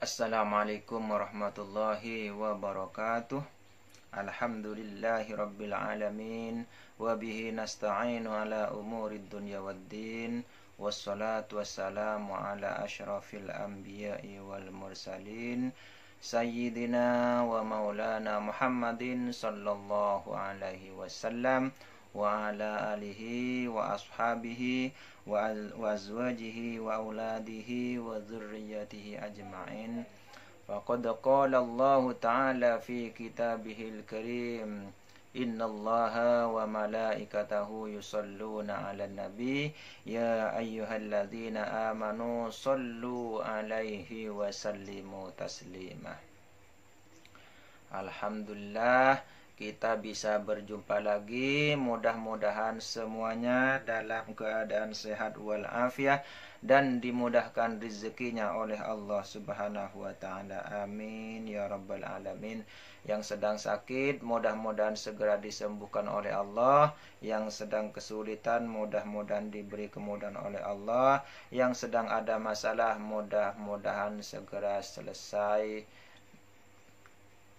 Assalamualaikum warahmatullahi wabarakatuh. Alhamdulillahi rabbil alamin. Wabihi nasta'inu ala umurid dunya waddin. Wassalatu wassalamu ala ashrafil anbiya'i wal mursalin. Sayyidina wa maulana Muhammadin sallallahu alaihi wasallam. Wa ala alihi wa ashabihi wa azwajihi wa auladihi wa dzurriyyatihi ajma'in. Faqad qala Allah ta'ala fi kitabihil karim, innallaha wa malaikatahu yusalluna 'alan nabi ya ayyuhalladzina amanu sallu 'alaihi wa sallimu taslima. Alhamdulillah, kita bisa berjumpa lagi. Mudah-mudahan semuanya dalam keadaan sehat walafiat dan dimudahkan rezekinya oleh Allah Subhanahu wa taala. Amin ya rabbal alamin. Yang sedang sakit mudah-mudahan segera disembuhkan oleh Allah. Yang sedang kesulitan mudah-mudahan diberi kemudahan oleh Allah. Yang sedang ada masalah mudah-mudahan segera selesai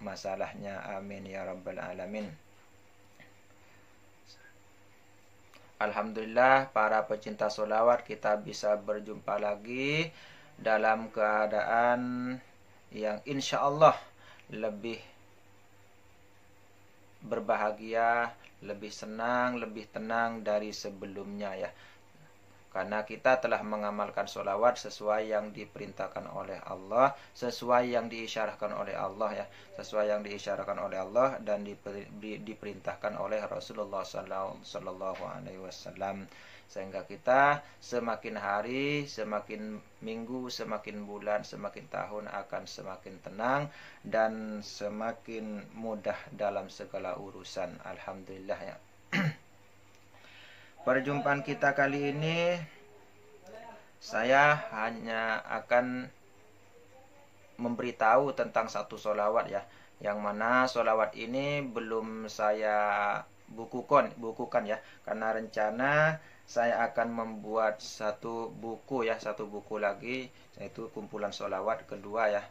masalahnya. Amin ya rabbal alamin. Alhamdulillah, para pecinta sholawat, kita bisa berjumpa lagi dalam keadaan yang insya Allah lebih berbahagia, lebih senang, lebih tenang dari sebelumnya ya. Karena kita telah mengamalkan sholawat sesuai yang diperintahkan oleh Allah, sesuai yang diisyarahkan oleh Allah ya, sesuai yang diisyarahkan oleh Allah dan diperintahkan oleh Rasulullah Sallallahu Alaihi Wasallam. Sehingga kita semakin hari, semakin minggu, semakin bulan, semakin tahun akan semakin tenang dan semakin mudah dalam segala urusan. Alhamdulillah ya. Perjumpaan kita kali ini saya hanya akan memberitahu tentang satu sholawat ya, yang mana sholawat ini belum saya bukukan ya, karena rencana saya akan membuat satu buku ya, satu buku lagi, yaitu kumpulan sholawat kedua ya.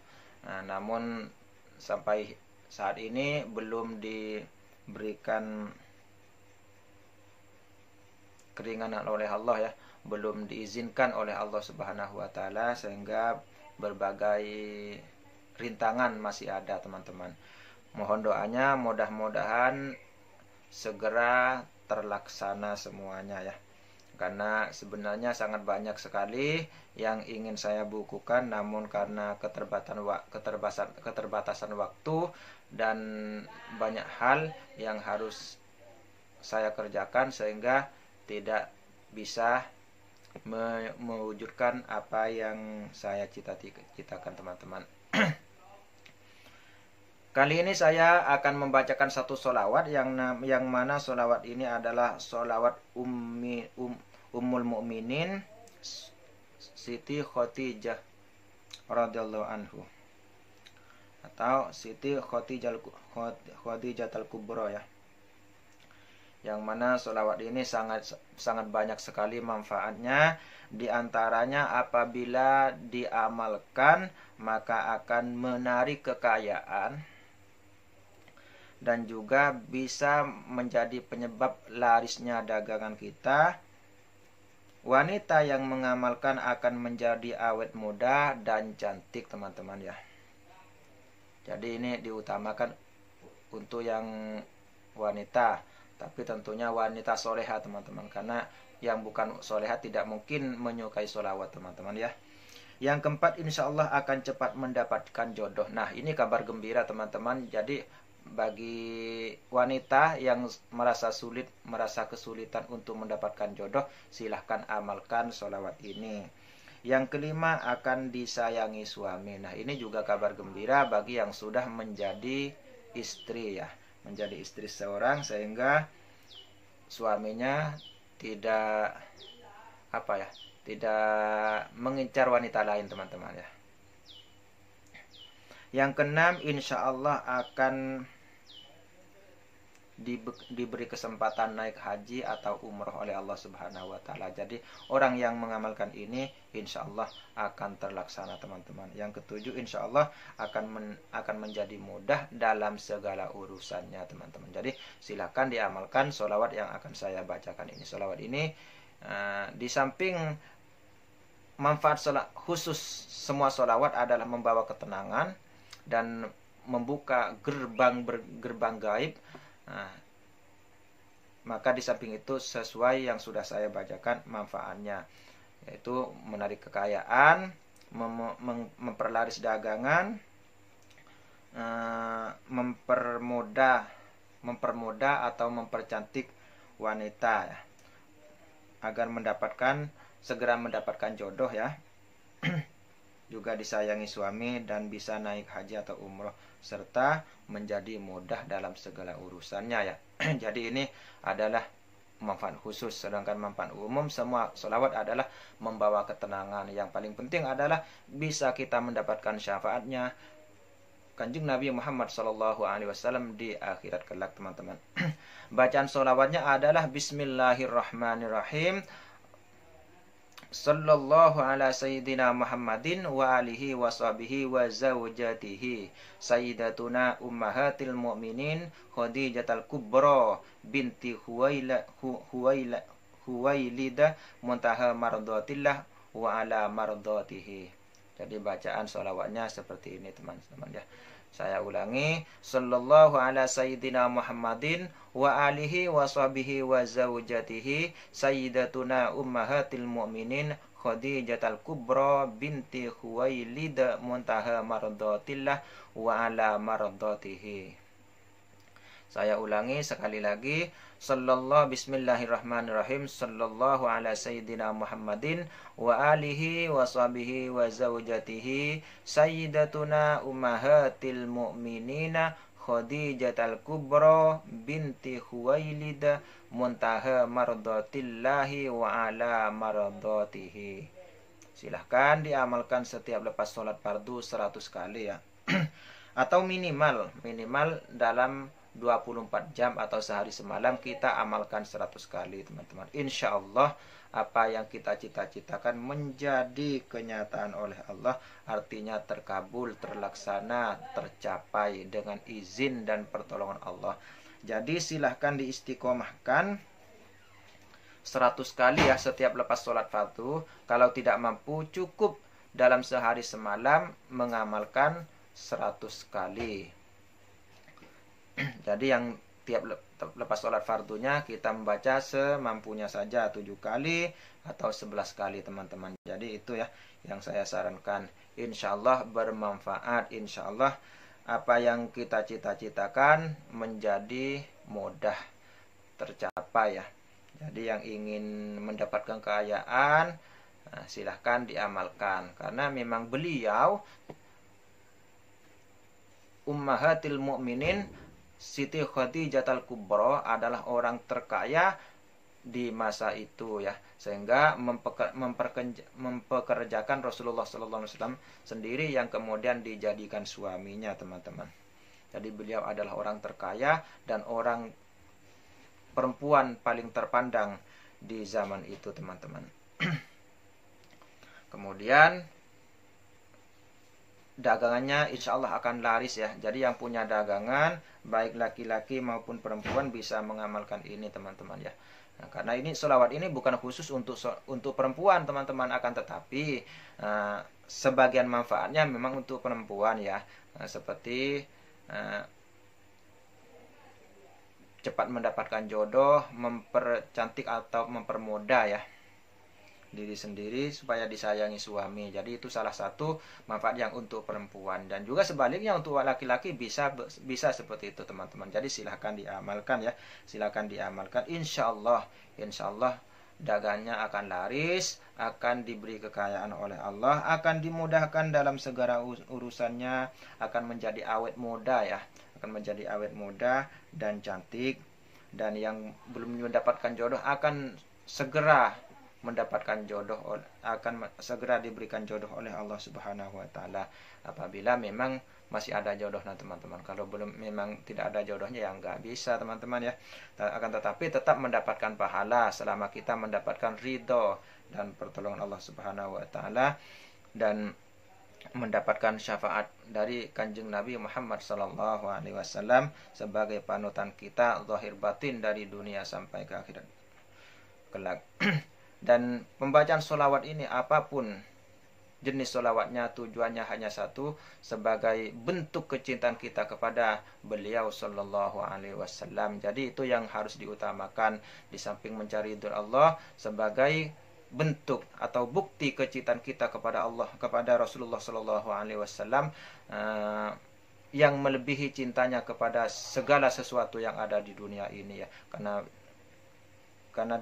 Nah, namun sampai saat ini belum diberikan keringanan oleh Allah ya, belum diizinkan oleh Allah Subhanahu wa taala, sehingga berbagai rintangan masih ada teman-teman. Mohon doanya, mudah-mudahan segera terlaksana semuanya ya. Karena sebenarnya sangat banyak sekali yang ingin saya bukukan, namun karena keterbatasan waktu dan banyak hal yang harus saya kerjakan, sehingga tidak bisa mewujudkan apa yang saya cita-citakan teman-teman. Kali ini saya akan membacakan satu sholawat yang mana sholawat ini adalah sholawat Ummul Mukminin Siti Khadijah radhiyallahu anhu, atau Siti Khadijatul Kubra ya. Yang mana sholawat ini sangat banyak sekali manfaatnya. Di antaranya apabila diamalkan maka akan menarik kekayaan dan juga bisa menjadi penyebab larisnya dagangan kita. Wanita yang mengamalkan akan menjadi awet muda dan cantik teman-teman ya. Jadi ini diutamakan untuk yang wanita, tapi tentunya wanita soleha teman-teman, karena yang bukan soleha tidak mungkin menyukai sholawat teman-teman ya. Yang keempat, insya Allah akan cepat mendapatkan jodoh. Nah, ini kabar gembira teman-teman. Jadi bagi wanita yang merasa kesulitan untuk mendapatkan jodoh, silahkan amalkan sholawat ini. Yang kelima, akan disayangi suami. Nah, ini juga kabar gembira bagi yang sudah menjadi istri ya, menjadi istri seorang, sehingga suaminya tidak tidak mengincar wanita lain teman-teman ya. Yang keenam, insya Allah akan diberi kesempatan naik haji atau umroh oleh Allah Subhanahu wa Ta'ala. Jadi orang yang mengamalkan ini insya Allah akan terlaksana teman-teman. Yang ketujuh, insya Allah akan menjadi mudah dalam segala urusannya teman-teman. Jadi silakan diamalkan sholawat yang akan saya bacakan ini. Sholawat ini di samping manfaat khusus, semua sholawat adalah membawa ketenangan dan membuka gerbang gaib. Nah, maka di samping itu sesuai yang sudah saya bacakan manfaatnya, yaitu menarik kekayaan, memperlaris dagangan, mempermudah atau mempercantik wanita ya, agar segera mendapatkan jodoh ya. Juga disayangi suami dan bisa naik haji atau umroh, serta menjadi mudah dalam segala urusannya ya. Jadi ini adalah manfaat khusus, sedangkan manfaat umum semua sholawat adalah membawa ketenangan. Yang paling penting adalah bisa kita mendapatkan syafaatnya Kanjeng Nabi Muhammad SAW di akhirat kelak teman-teman. Bacaan sholawatnya adalah Bismillahirrahmanirrahim. Sallallahu ala sayyidina Muhammadin wa alihi wa sahbihi wa zawjatihi sayyidatuna ummahatil mu'minin Khadijatul Kubra binti Huwailida muntaha mardatillah wa ala mardatihi. Jadi bacaan sholawatnya seperti ini teman-teman ya. Saya ulangi, sallallahu ala sayyidina Muhammadin wa alihi wa sahbihi wa zawjatihi sayyidatuna ummahatil mu'minin Khadijatul Kubra binti Khuwailid muntaha mardatillah wa ala mardatihi. Saya ulangi sekali lagi, bismillahirrahmanirrahim, sallallahu ala sayyidina Muhammadin wa alihi wa sahbihi wa zawjatihi sayyidatuna ummahatil mu'minina Khadijatul Kubra binti Khuwailid muntaha mardatillahi wa ala mardatihi. Silahkan diamalkan setiap lepas sholat fardu 100 kali ya. Atau minimal dalam 24 jam atau sehari semalam kita amalkan 100 kali teman-teman. Insya Allah apa yang kita cita-citakan menjadi kenyataan oleh Allah, artinya terkabul, terlaksana, tercapai dengan izin dan pertolongan Allah. Jadi silahkan diistiqomahkan 100 kali ya setiap lepas sholat fardu. Kalau tidak mampu, cukup dalam sehari semalam mengamalkan 100 kali. Jadi yang tiap lepas sholat fardunya kita membaca semampunya saja, 7 kali atau 11 kali teman-teman. Jadi itu ya yang saya sarankan. Insya Allah bermanfaat. Insya Allah apa yang kita cita-citakan menjadi mudah tercapai ya. Jadi yang ingin mendapatkan kekayaan, silahkan diamalkan. Karena memang beliau Ummahatil Mu'minin Siti Khadijatul Kubra adalah orang terkaya di masa itu ya, sehingga mempekerjakan Rasulullah SAW sendiri yang kemudian dijadikan suaminya teman-teman. Jadi beliau adalah orang terkaya dan orang perempuan paling terpandang di zaman itu teman-teman. Kemudian dagangannya insya Allah akan laris ya. Jadi yang punya dagangan baik laki-laki maupun perempuan bisa mengamalkan ini teman-teman ya. Nah, karena ini sholawat ini bukan khusus untuk perempuan teman-teman, akan tetapi sebagian manfaatnya memang untuk perempuan ya. Seperti cepat mendapatkan jodoh, mempercantik atau mempermudah ya diri sendiri supaya disayangi suami. Jadi itu salah satu manfaat yang untuk perempuan, dan juga sebaliknya untuk laki-laki bisa seperti itu teman-teman. Jadi silahkan diamalkan ya, silahkan diamalkan. Insya Allah dagangnya akan laris, akan diberi kekayaan oleh Allah, akan dimudahkan dalam segala urusannya, akan menjadi awet muda ya, akan menjadi awet muda dan cantik. Dan yang belum mendapatkan jodoh akan segera mendapatkan jodoh, akan segera diberikan jodoh oleh Allah Subhanahu wa taala, apabila memang masih ada jodoh. Nah teman-teman, kalau belum, memang tidak ada jodohnya ya nggak bisa teman-teman ya. Akan tetapi tetap mendapatkan pahala selama kita mendapatkan ridho dan pertolongan Allah Subhanahu wa taala, dan mendapatkan syafaat dari Kanjeng Nabi Muhammad sallallahu alaihi wasallam sebagai panutan kita zahir batin dari dunia sampai ke akhirat kelak. Dan pembacaan sholawat ini, apapun jenis sholawatnya, tujuannya hanya satu, sebagai bentuk kecintaan kita kepada beliau sallallahu alaihi wasallam. Jadi itu yang harus diutamakan, di samping mencari ridho Allah, sebagai bentuk atau bukti kecintaan kita kepada Allah, kepada Rasulullah sallallahu alaihi wasallam, yang melebihi cintanya kepada segala sesuatu yang ada di dunia ini ya. Karena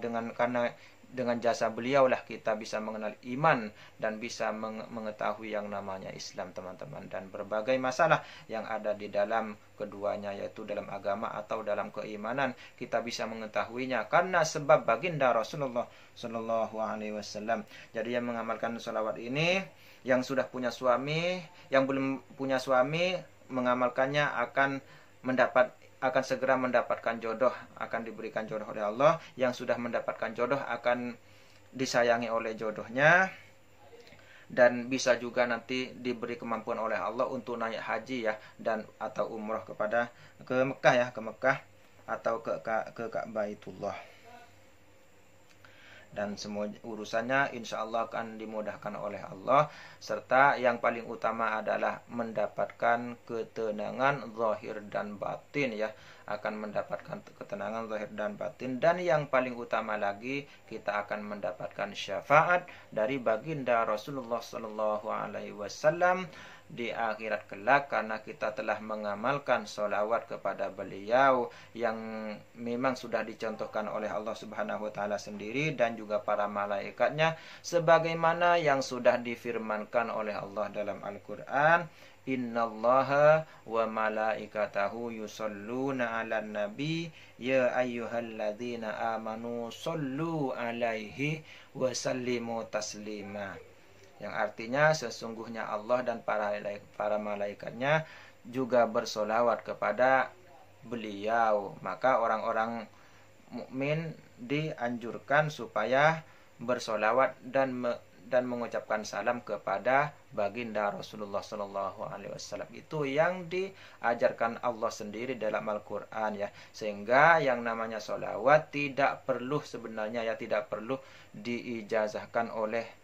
dengan jasa beliau lah kita bisa mengenal iman dan bisa mengetahui yang namanya Islam teman-teman, dan berbagai masalah yang ada di dalam keduanya, yaitu dalam agama atau dalam keimanan, kita bisa mengetahuinya karena sebab baginda Rasulullah Shallallahu Alaihi Wasallam. Jadi yang mengamalkan sholawat ini, yang sudah punya suami, yang belum punya suami, mengamalkannya akan segera mendapatkan jodoh, akan diberikan jodoh oleh Allah. Yang sudah mendapatkan jodoh akan disayangi oleh jodohnya, dan bisa juga nanti diberi kemampuan oleh Allah untuk naik haji ya, dan atau umroh ke Mekah ya, ke Mekah atau ke Baitullah. Dan semua urusannya insya Allah akan dimudahkan oleh Allah, serta yang paling utama adalah mendapatkan ketenangan zahir dan batin ya, akan mendapatkan ketenangan zahir dan batin. Dan yang paling utama lagi, kita akan mendapatkan syafaat dari baginda Rasulullah Sallallahu Alaihi Wasallam di akhirat kelak, karena kita telah mengamalkan sholawat kepada beliau yang memang sudah dicontohkan oleh Allah Subhanahu wa taala sendiri dan juga para malaikatnya, sebagaimana yang sudah difirmankan oleh Allah dalam Al-Qur'an, innallaha wa malaikatahu yusholluna 'alan nabi ya ayyuhalladzina amanu shollu 'alaihi wa sallimu taslima. Yang artinya sesungguhnya Allah dan para malaikatnya juga bersolawat kepada beliau. Maka orang-orang mukmin dianjurkan supaya bersolawat dan mengucapkan salam kepada baginda Rasulullah Sallallahu Alaihi Wasallam. Itu yang diajarkan Allah sendiri dalam Al-Quran ya. Sehingga yang namanya solawat tidak perlu sebenarnya ya, tidak perlu diijazahkan oleh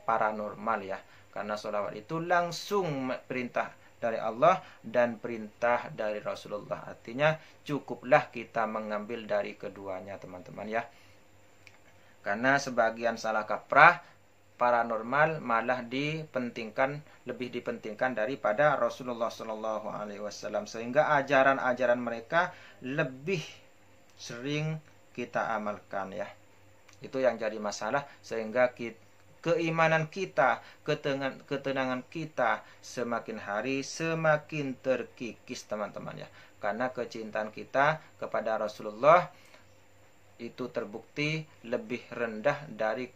paranormal ya, karena sholawat itu langsung perintah dari Allah dan perintah dari Rasulullah. Artinya cukuplah kita mengambil dari keduanya teman-teman ya, karena sebagian salah kaprah paranormal malah lebih dipentingkan daripada Rasulullah Shallallahu Alaihi Wasallam, sehingga ajaran-ajaran mereka lebih sering kita amalkan ya. Itu yang jadi masalah, sehingga keimanan kita, ketenangan kita semakin hari semakin terkikis teman-teman ya. Karena kecintaan kita kepada Rasulullah itu terbukti lebih rendah dari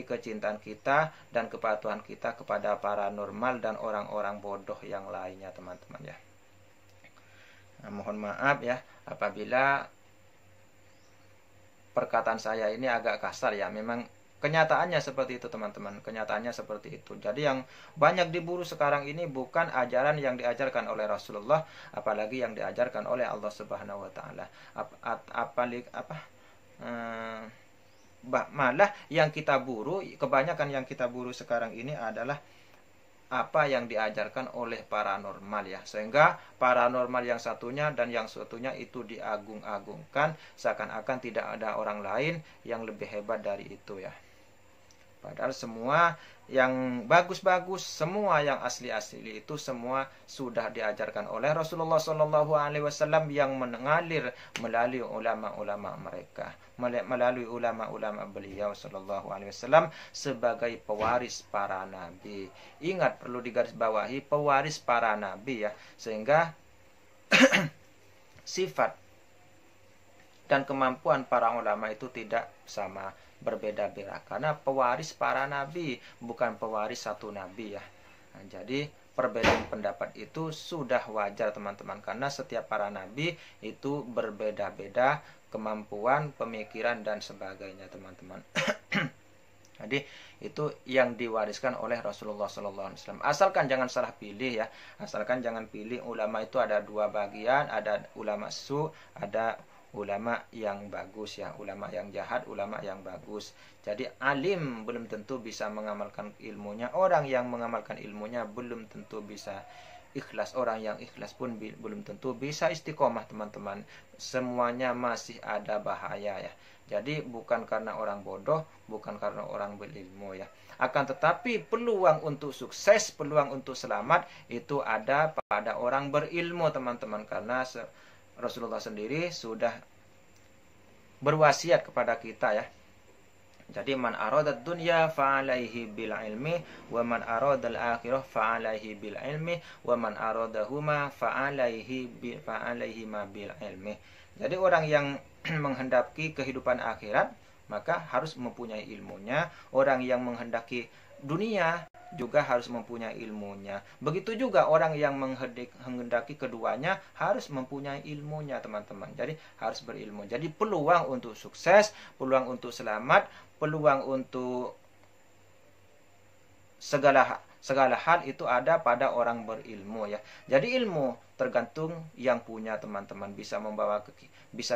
kecintaan kita dan kepatuhan kita kepada paranormal dan orang-orang bodoh yang lainnya teman-teman ya. Nah, mohon maaf ya apabila perkataan saya ini agak kasar ya, memang kenyataannya seperti itu teman-teman, kenyataannya seperti itu. Jadi yang banyak diburu sekarang ini bukan ajaran yang diajarkan oleh Rasulullah, apalagi yang diajarkan oleh Allah Subhanahu wa taala. Malah yang kita buru, kebanyakan yang kita buru sekarang ini adalah apa yang diajarkan oleh paranormal ya, sehingga paranormal yang satunya dan yang satunya itu diagung-agungkan, seakan-akan tidak ada orang lain yang lebih hebat dari itu ya. Padahal semua yang bagus-bagus, semua yang asli-asli itu semua sudah diajarkan oleh Rasulullah Shallallahu Alaihi Wasallam yang mengalir melalui ulama-ulama mereka, melalui ulama-ulama beliau Shallallahu Alaihi Wasallam sebagai pewaris para nabi. Ingat, perlu digarisbawahi, pewaris para nabi ya, sehingga sifat dan kemampuan para ulama itu tidak sama, berbeda-beda, karena pewaris para nabi, bukan pewaris satu nabi ya. Nah, jadi perbedaan pendapat itu sudah wajar teman-teman, karena setiap para nabi itu berbeda-beda kemampuan, pemikiran dan sebagainya teman-teman. Jadi itu yang diwariskan oleh Rasulullah SAW. Asalkan jangan salah pilih ya, asalkan jangan pilih ulama itu ada dua bagian, ada ulama su, ada ulama yang bagus ya, ulama yang jahat, ulama yang bagus. Jadi alim belum tentu bisa mengamalkan ilmunya, orang yang mengamalkan ilmunya belum tentu bisa ikhlas, orang yang ikhlas pun belum tentu bisa istiqomah teman-teman. Semuanya masih ada bahaya ya. Jadi bukan karena orang bodoh, bukan karena orang berilmu ya. Akan tetapi peluang untuk sukses, peluang untuk selamat itu ada pada orang berilmu teman-teman, karena Rasulullah sendiri sudah berwasiat kepada kita ya. Jadi man aradad dunya fa'alaihi bil ilmi wa man aradal akhirah fa'alaihi bil ilmi wa man aradahuma fa'alaihi ma bil ilmi. Jadi orang yang menghendaki kehidupan akhirat maka harus mempunyai ilmunya. Orang yang menghendaki dunia juga harus mempunyai ilmunya. Begitu juga orang yang menghendaki keduanya harus mempunyai ilmunya teman-teman. Jadi harus berilmu. Jadi peluang untuk sukses, peluang untuk selamat, peluang untuk segala hal itu ada pada orang berilmu ya. Jadi ilmu tergantung yang punya teman-teman, bisa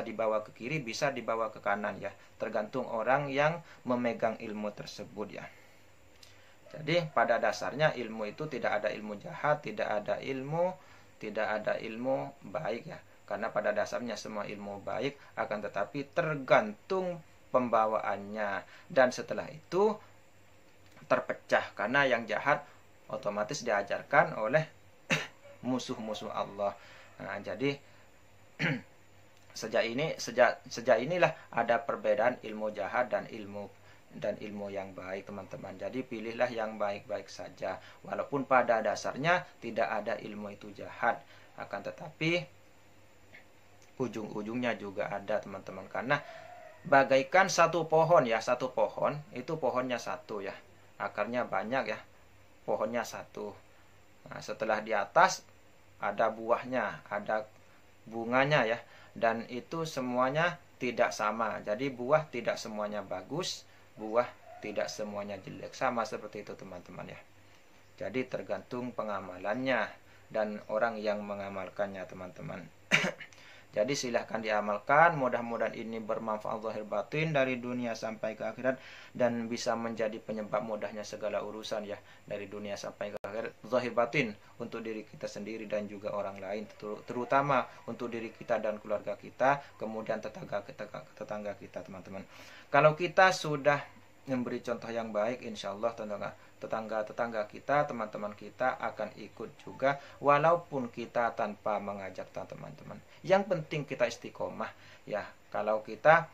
dibawa ke kiri, bisa dibawa ke kanan ya. Tergantung orang yang memegang ilmu tersebut ya. Jadi pada dasarnya ilmu itu tidak ada ilmu jahat, tidak ada ilmu baik ya. Karena pada dasarnya semua ilmu baik, akan tetapi tergantung pembawaannya. Dan setelah itu terpecah, karena yang jahat otomatis diajarkan oleh musuh-musuh Allah. Nah, jadi sejak inilah ada perbedaan ilmu jahat dan ilmu yang baik teman-teman. Jadi pilihlah yang baik-baik saja, walaupun pada dasarnya tidak ada ilmu itu jahat, akan tetapi ujung-ujungnya juga ada teman-teman. Karena bagaikan satu pohon ya, satu pohon itu pohonnya satu ya, akarnya banyak ya, pohonnya satu. Nah, setelah di atas ada buahnya, ada bunganya ya, dan itu semuanya tidak sama. Jadi buah tidak semuanya bagus, buah tidak semuanya jelek, sama seperti itu teman-teman ya. Jadi tergantung pengamalannya dan orang yang mengamalkannya teman-teman. Jadi silahkan diamalkan, mudah-mudahan ini bermanfaat zahir batin dari dunia sampai ke akhirat, dan bisa menjadi penyebab mudahnya segala urusan ya, dari dunia sampai ke akhirat, zahir batin untuk diri kita sendiri dan juga orang lain, terutama untuk diri kita dan keluarga kita, kemudian tetangga kita teman-teman. Kalau kita sudah memberi contoh yang baik, insya Allah tetangga kita, teman-teman kita akan ikut juga, walaupun kita tanpa mengajak teman-teman. Yang penting kita istiqomah ya. Kalau kita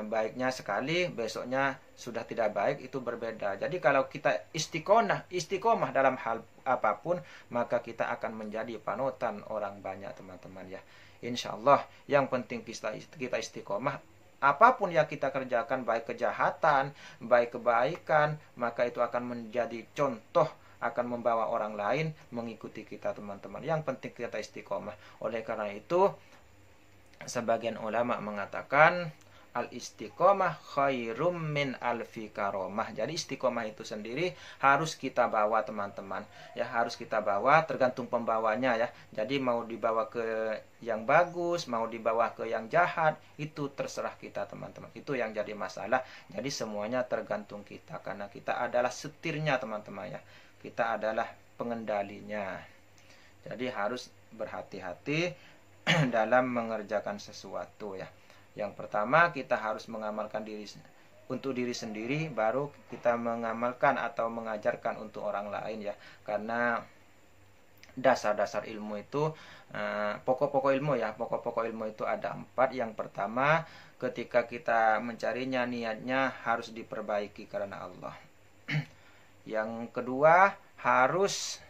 baiknya sekali, besoknya sudah tidak baik, itu berbeda. Jadi kalau kita istiqomah dalam hal apapun, maka kita akan menjadi panutan orang banyak teman-teman ya. Insya Allah yang penting kita istiqomah. Apapun yang kita kerjakan, baik kejahatan, baik kebaikan, maka itu akan menjadi contoh, akan membawa orang lain mengikuti kita teman-teman. Yang penting kita istiqomah. Oleh karena itu, sebagian ulama mengatakan al istiqomah khairum min alfi karomah. Jadi istiqomah itu sendiri harus kita bawa teman-teman ya, harus kita bawa, tergantung pembawanya ya. Jadi mau dibawa ke yang bagus, mau dibawa ke yang jahat, itu terserah kita teman-teman. Itu yang jadi masalah. Jadi semuanya tergantung kita, karena kita adalah setirnya teman-teman ya, kita adalah pengendalinya. Jadi harus berhati-hati dalam mengerjakan sesuatu ya. Yang pertama, kita harus mengamalkan untuk diri sendiri, baru kita mengamalkan atau mengajarkan untuk orang lain ya. Karena dasar-dasar ilmu itu, pokok-pokok ilmu ya, pokok-pokok ilmu itu ada 4. Yang pertama, ketika kita mencarinya, niatnya harus diperbaiki karena Allah. Yang kedua, harus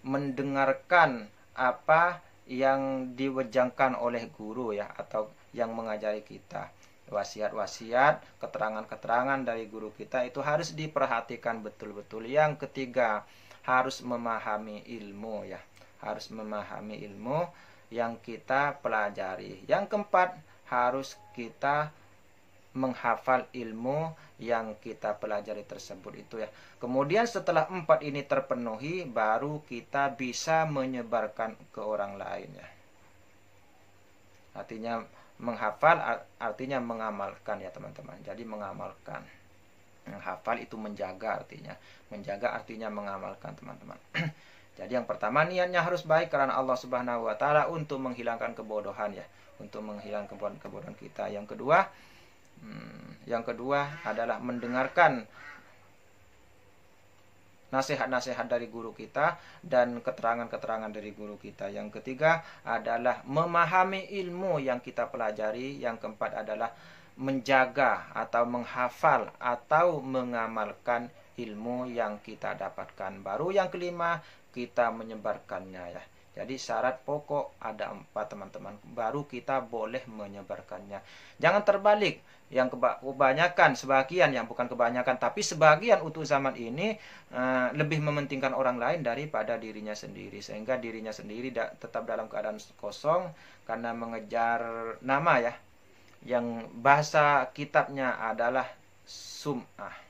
mendengarkan apa yang diwejangkan oleh guru ya, atau yang mengajari kita. Wasiat-wasiat, keterangan-keterangan dari guru kita itu harus diperhatikan betul-betul. Yang ketiga, harus memahami ilmu ya, harus memahami ilmu yang kita pelajari. Yang keempat, harus kita menghafal ilmu yang kita pelajari tersebut itu ya. Kemudian setelah 4 ini terpenuhi, baru kita bisa menyebarkan ke orang lain ya. Artinya menghafal artinya mengamalkan ya teman-teman. Jadi mengamalkan. Menghafal itu menjaga artinya. Menjaga artinya mengamalkan teman-teman. Jadi yang pertama, niatnya harus baik karena Allah Subhanahu wa taala untuk menghilangkan kebodohan ya, untuk menghilangkan kebodohan kita. Yang kedua adalah mendengarkan nasihat-nasihat dari guru kita dan keterangan-keterangan dari guru kita. Yang ketiga adalah memahami ilmu yang kita pelajari. Yang keempat adalah menjaga atau menghafal atau mengamalkan ilmu yang kita dapatkan. Baru yang kelima, kita menyebarkannya ya. Jadi syarat pokok ada 4 teman-teman, baru kita boleh menyebarkannya. Jangan terbalik, yang kebanyakan, sebagian, yang bukan kebanyakan, tapi sebagian untuk zaman ini lebih mementingkan orang lain daripada dirinya sendiri. Sehingga dirinya sendiri tetap dalam keadaan kosong karena mengejar nama ya. Yang bahasa kitabnya adalah sum'ah.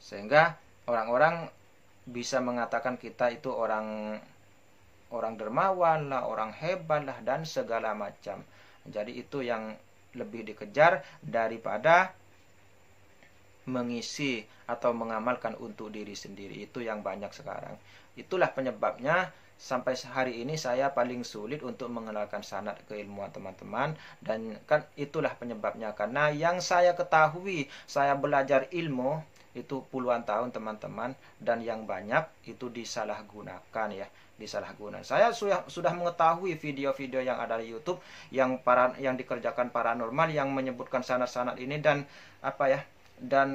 Sehingga orang-orang bisa mengatakan kita itu orang dermawan lah, orang hebat lah, dan segala macam. Jadi itu yang lebih dikejar daripada mengisi atau mengamalkan untuk diri sendiri. Itu yang banyak sekarang. Itulah penyebabnya sampai hari ini saya paling sulit untuk mengenalkan sanad keilmuan teman-teman. Dan kan itulah penyebabnya, karena yang saya ketahui, saya belajar ilmu itu puluhan tahun teman-teman, dan yang banyak itu disalahgunakan ya, disalahgunakan. Saya sudah mengetahui video-video yang ada di YouTube yang dikerjakan paranormal, yang menyebutkan sanad-sanad ini dan dan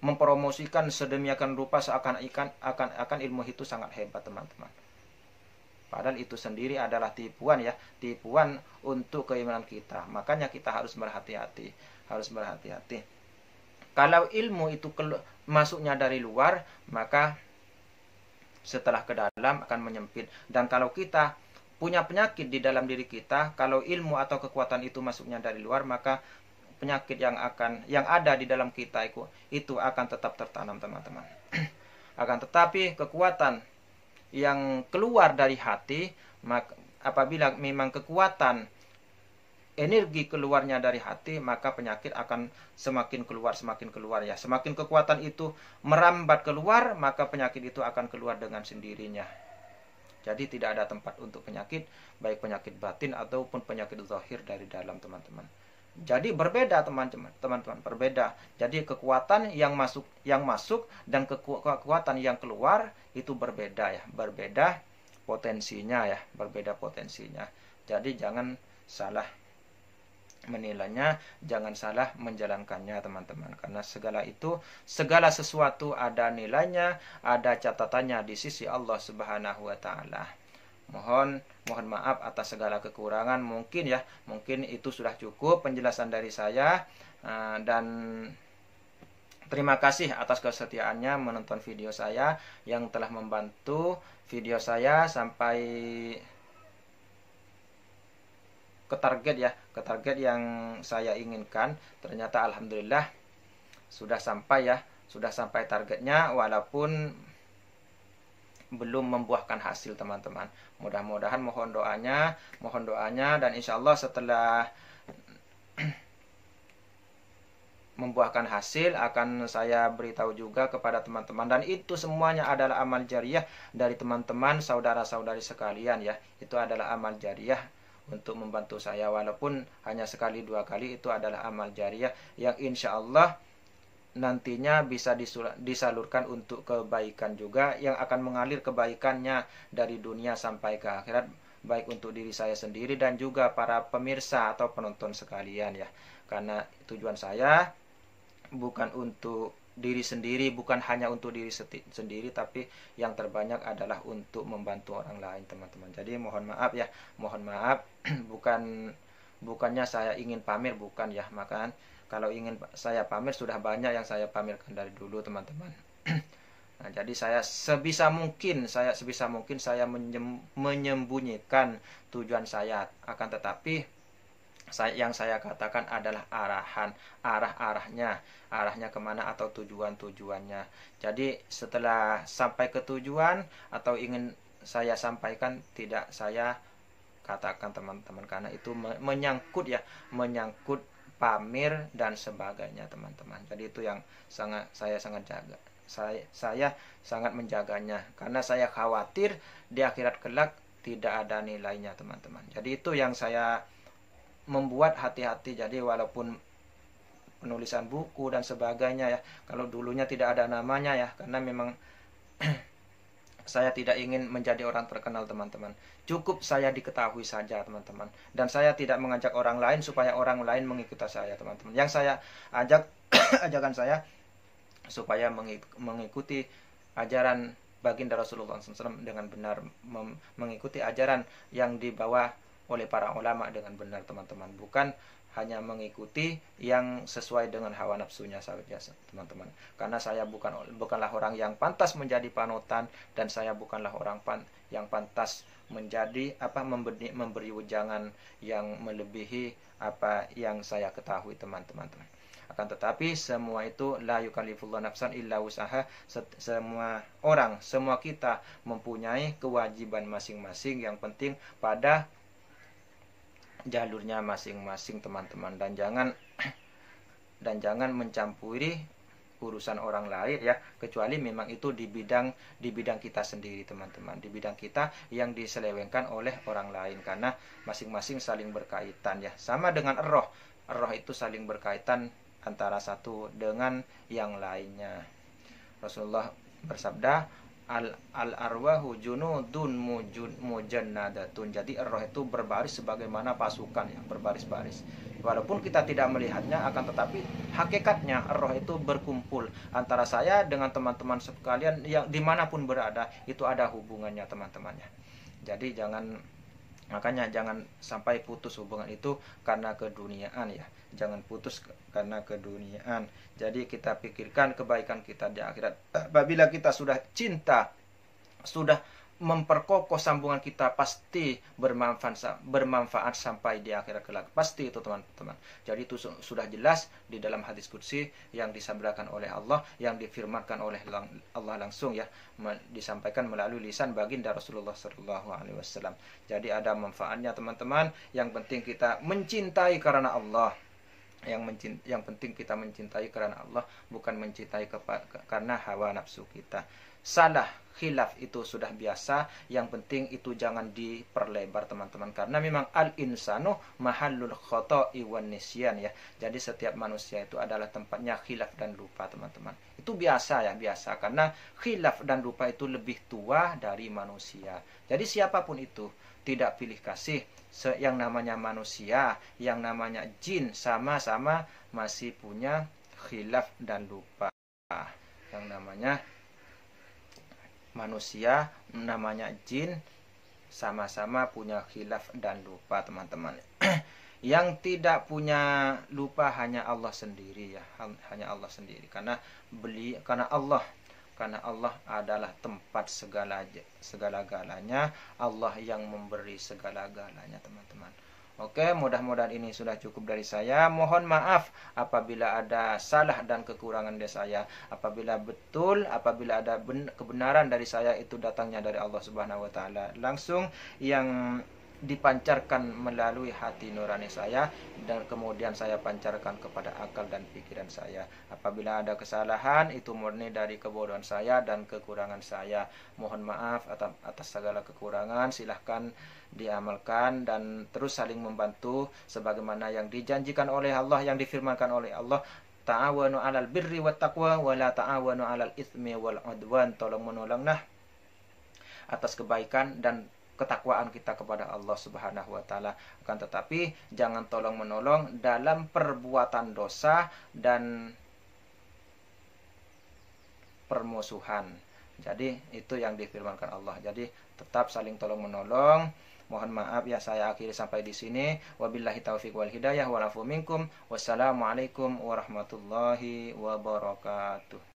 mempromosikan sedemikian rupa seakan-akan ilmu itu sangat hebat teman-teman. Padahal itu sendiri adalah tipuan ya, tipuan untuk keimanan kita. Makanya kita harus berhati-hati, harus berhati-hati. Kalau ilmu itu masuknya dari luar, maka setelah ke dalam akan menyempit. Dan kalau kita punya penyakit di dalam diri kita, kalau ilmu atau kekuatan itu masuknya dari luar, maka penyakit yang ada di dalam kita itu akan tetap tertanam teman-teman. Akan tetapi kekuatan yang keluar dari hati, maka apabila memang kekuatan energi keluarnya dari hati, maka penyakit akan semakin keluar ya. Semakin kekuatan itu merambat keluar, maka penyakit itu akan keluar dengan sendirinya. Jadi tidak ada tempat untuk penyakit, baik penyakit batin ataupun penyakit zahir dari dalam teman-teman. Jadi berbeda teman-teman, berbeda. Jadi kekuatan yang masuk dan kekuatan yang keluar itu berbeda ya, berbeda potensinya ya, berbeda potensinya. Jadi jangan salah menilainya, jangan salah menjalankannya teman-teman, karena segala sesuatu ada nilainya, ada catatannya di sisi Allah Subhanahu wa taala. Mohon maaf atas segala kekurangan. Mungkin itu sudah cukup penjelasan dari saya, dan Terima kasih atas kesetiaannya menonton video saya, yang telah membantu video saya sampai ke target ya, ke target yang saya inginkan. Ternyata alhamdulillah sudah sampai ya, sudah sampai targetnya walaupun belum membuahkan hasil teman-teman. Mudah-mudahan mohon doanya dan insya Allah setelah membuahkan hasil akan saya beritahu juga kepada teman-teman, dan itu semuanya adalah amal jariah dari teman-teman saudara-saudari sekalian ya. Itu adalah amal jariah untuk membantu saya, walaupun hanya sekali dua kali, itu adalah amal jariah yang insya Allah nantinya bisa disalurkan untuk kebaikan juga, yang akan mengalir kebaikannya dari dunia sampai ke akhirat, baik untuk diri saya sendiri dan juga para pemirsa atau penonton sekalian ya. Karena tujuan saya bukan untuk diri sendiri, bukan hanya untuk diri sendiri, tapi yang terbanyak adalah untuk membantu orang lain teman-teman. Jadi mohon maaf ya, mohon maaf bukannya saya ingin pamer, bukan ya. Maka kalau ingin saya pamer sudah banyak yang saya pamerkan dari dulu teman-teman. Nah, jadi saya sebisa mungkin saya menyembunyikan tujuan saya, akan tetapi yang saya katakan adalah arahnya kemana atau tujuannya. Jadi setelah sampai ke tujuan atau ingin saya sampaikan, tidak saya katakan teman-teman, karena itu menyangkut pamer dan sebagainya teman-teman. Jadi itu yang saya sangat jaga. Saya sangat menjaganya, karena saya khawatir di akhirat kelak tidak ada nilainya teman-teman. Jadi itu yang saya membuat hati-hati. Jadi walaupun penulisan buku dan sebagainya ya, kalau dulunya tidak ada namanya ya, karena memang saya tidak ingin menjadi orang terkenal teman-teman. Cukup saya diketahui saja teman-teman, dan saya tidak mengajak orang lain supaya orang lain mengikuti saya teman-teman. Yang saya ajakan saya supaya mengikuti ajaran baginda Rasulullah SAW dengan benar, mengikuti ajaran yang dibawa oleh para ulama dengan benar teman-teman, bukan hanya mengikuti yang sesuai dengan hawa nafsunya saja teman-teman. Karena saya bukanlah orang yang pantas menjadi panutan, dan saya bukanlah orang yang pantas menjadi memberi ujangan yang melebihi apa yang saya ketahui teman-teman. Akan tetapi semua itu la yukallifullahu nafsan illa wus'aha. Semua kita mempunyai kewajiban masing-masing, yang penting pada jalurnya masing-masing teman-teman, dan jangan mencampuri urusan orang lain ya, kecuali memang itu di bidang kita sendiri teman-teman, di bidang kita yang diselewengkan oleh orang lain, karena masing-masing saling berkaitan ya. Sama dengan roh itu saling berkaitan antara satu dengan yang lainnya. Rasulullah bersabda, al arwahu junudun mujannadatun. Jadi roh itu berbaris sebagaimana pasukan yang berbaris-baris. Walaupun kita tidak melihatnya, akan tetapi hakikatnya roh itu berkumpul antara saya dengan teman-teman sekalian yang dimanapun berada, itu ada hubungannya teman-temannya. Jadi makanya jangan sampai putus hubungan itu karena keduniaan ya. Jangan putus karena keduniaan. Jadi kita pikirkan kebaikan kita di akhirat. Apabila kita sudah cinta, sudah memperkokoh sambungan kita, pasti bermanfaat sampai di akhirat kelak. Pasti itu teman-teman. Jadi itu sudah jelas di dalam hadis qudsi yang disabdakan oleh Allah, yang difirmankan oleh Allah langsung ya, disampaikan melalui lisan baginda Rasulullah SAW. Jadi ada manfaatnya teman-teman. Yang penting kita mencintai karena Allah. Yang penting kita mencintai karena Allah, bukan mencintai karena hawa nafsu kita. Salah khilaf itu sudah biasa, yang penting itu jangan diperlebar teman-teman, karena memang al-insanu mahallul khoto'i wan nisyan ya. Jadi setiap manusia itu adalah tempatnya khilaf dan lupa teman-teman. Itu biasa ya, biasa, karena khilaf dan lupa itu lebih tua dari manusia. Jadi siapapun itu, tidak pilih kasih, yang namanya manusia, yang namanya jin, sama-sama masih punya khilaf dan lupa. Yang namanya manusia, namanya jin, sama-sama punya khilaf dan lupa teman-teman. Yang tidak punya lupa hanya Allah sendiri ya, hanya Allah sendiri. Karena Allah adalah tempat segala-galanya. Allah yang memberi segala-galanya, teman-teman. Oke, mudah-mudahan ini sudah cukup dari saya. Mohon maaf apabila ada salah dan kekurangan dari saya. Apabila ada kebenaran dari saya, itu datangnya dari Allah Subhanahu wa taala. Langsung yang dipancarkan melalui hati nurani saya, dan kemudian saya pancarkan kepada akal dan pikiran saya. Apabila ada kesalahan, itu murni dari kebodohan saya dan kekurangan saya. Mohon maaf atas segala kekurangan. Silahkan diamalkan dan terus saling membantu sebagaimana yang dijanjikan oleh Allah, yang difirmankan oleh Allah, ta'awanu 'alal birri wat taqwa wa la ta'awanu 'alal itsmi wal 'udwan. Tolong menolong atas kebaikan dan ketakwaan kita kepada Allah Subhanahu wa taala. Akan tetapi jangan tolong menolong dalam perbuatan dosa dan permusuhan. Jadi itu yang difirmankan Allah. Jadi tetap saling tolong menolong. Mohon maaf ya, saya akhiri sampai di sini. Wabillahi taufiq wal hidayah wal afu minkum. Wassalamualaikum warahmatullahi wabarakatuh.